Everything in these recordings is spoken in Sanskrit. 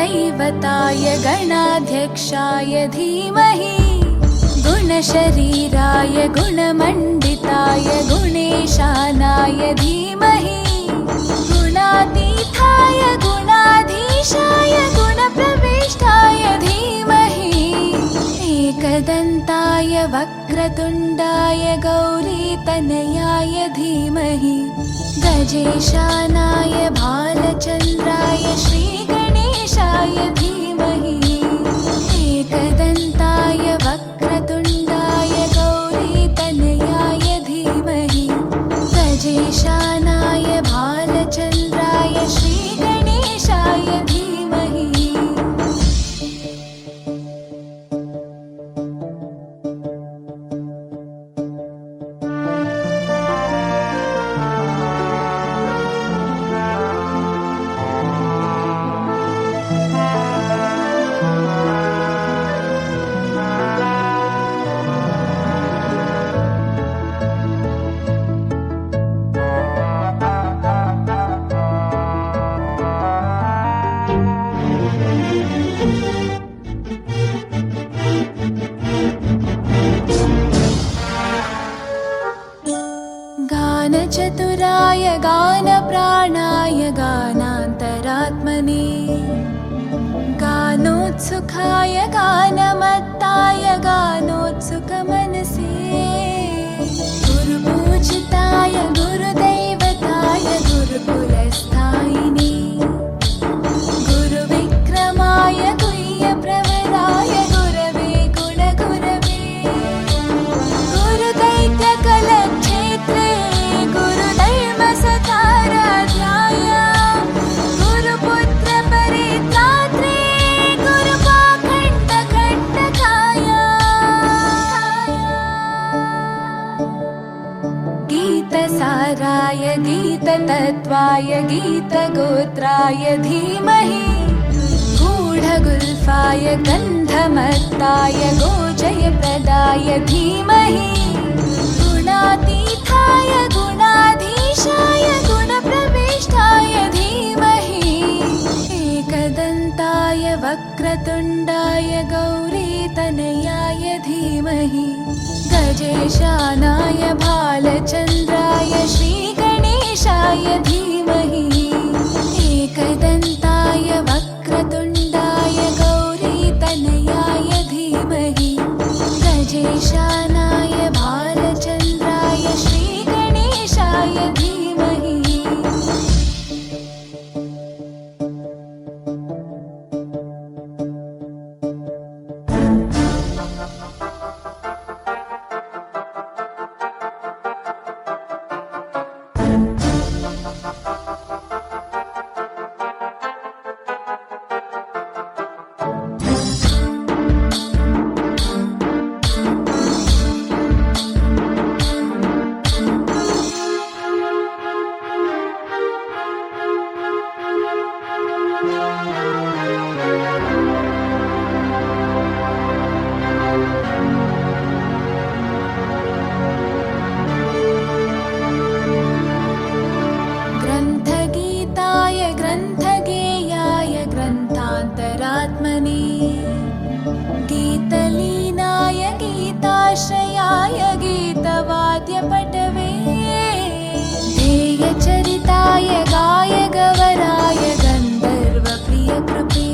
गुरुदैवताय गणाध्यक्षाय धीमहि गुणशरीराय गुणमण्डिताय गुणेशानाय धीमहि गुणातीताय गुणाधीशाय गुणप्रविष्टाय धीमहि एकदन्ताय वक्रतुण्डाय गौरीतनयाय धीमहि गजेशानाय भालचन्द्राय श्रीगणेशाय धीमहि एकदन्ताय वक्रतुण्डाय गौरीतनयाय धीमहि गजेशानाय भालचन्द्राय श्रीगणेशाय धीमहि। गानचतुराय गानप्राणाय गानान्तरात्मने गानोत्सुकाय गानमत्ताय गानोत्सुकमनसे गुरुपूजिताय गुरुदैवताय गुरुकुलस्थायिने गुरुविक्रमाय गुह्यप्रवराय गुरवे गुणगुरवे गुरुदैत्यकलक्षेत्रे गुरुधर्मसताराध्याय गुरुपुत्रपरित्रात्रे गुरुपाखण्डकण्टकाय गीतसाराय गीततत्त्वाय गीतगोत्राय धीमहि गूढगुल्फाय गन्धमत्ताय गोजयप्रदाय धीमहि गुणातीताय गुणाधीशाय गुणप्रविष्टाय धीमहि एकदन्ताय वक्रतुण्डाय गौरीतनयाय धीमहि गजेशानाय भालचन्द्राय श्रीगणेशाय धीमहि एकदन्ताय वक्रतुण्डाय गौरीतनयाय धीमहि गजेशानाय भालचन्द्राय श्रीगणेशाय धीमहि। ग्रन्थगीताय ग्रन्थगेयाय ग्रन्थान्तरात्मने गीतलीनाय गीताश्रयाय गीतवाद्यपटवे ध्येयचरिताय गायगवराय गन्धर्वप्रियकृपे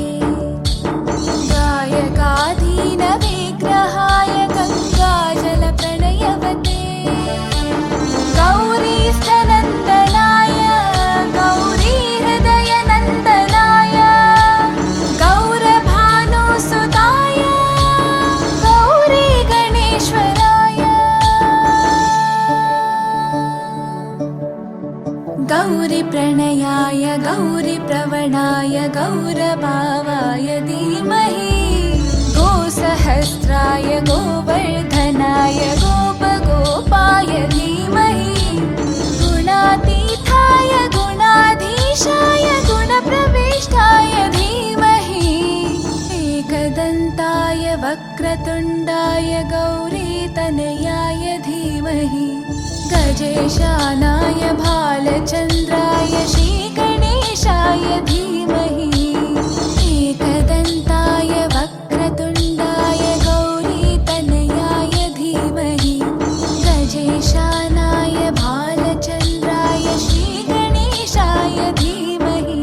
गायकाधीनविग्रहाय गङ्गाजलप्रणयवते गौरीस्थनन्दनाय गौरीहृदयनन्दनाय गौरभानुसुताय गौरीगणेश्वराय गौरीप्रणयाय गौरीप्रवणाय गौरभावाय धीमहि गोसहस्राय गोवर्धनाय गोपगोपाय धीमहि गुणातीताय गुणाधीशाय गुणप्रविष्टाय धीमहि एकदन्ताय वक्रतुण्डाय गौरीतनयाय धीमहि गजेशानाय भालचन्द्राय श्रीगणेशाय धीमहि ईशानाय भालचन्द्राय श्रीगणेशाय धीमहि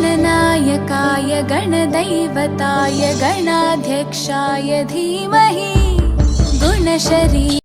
गणनायकाय गणदैवताय गणाध्यक्षाय धीमहि गुणशरीर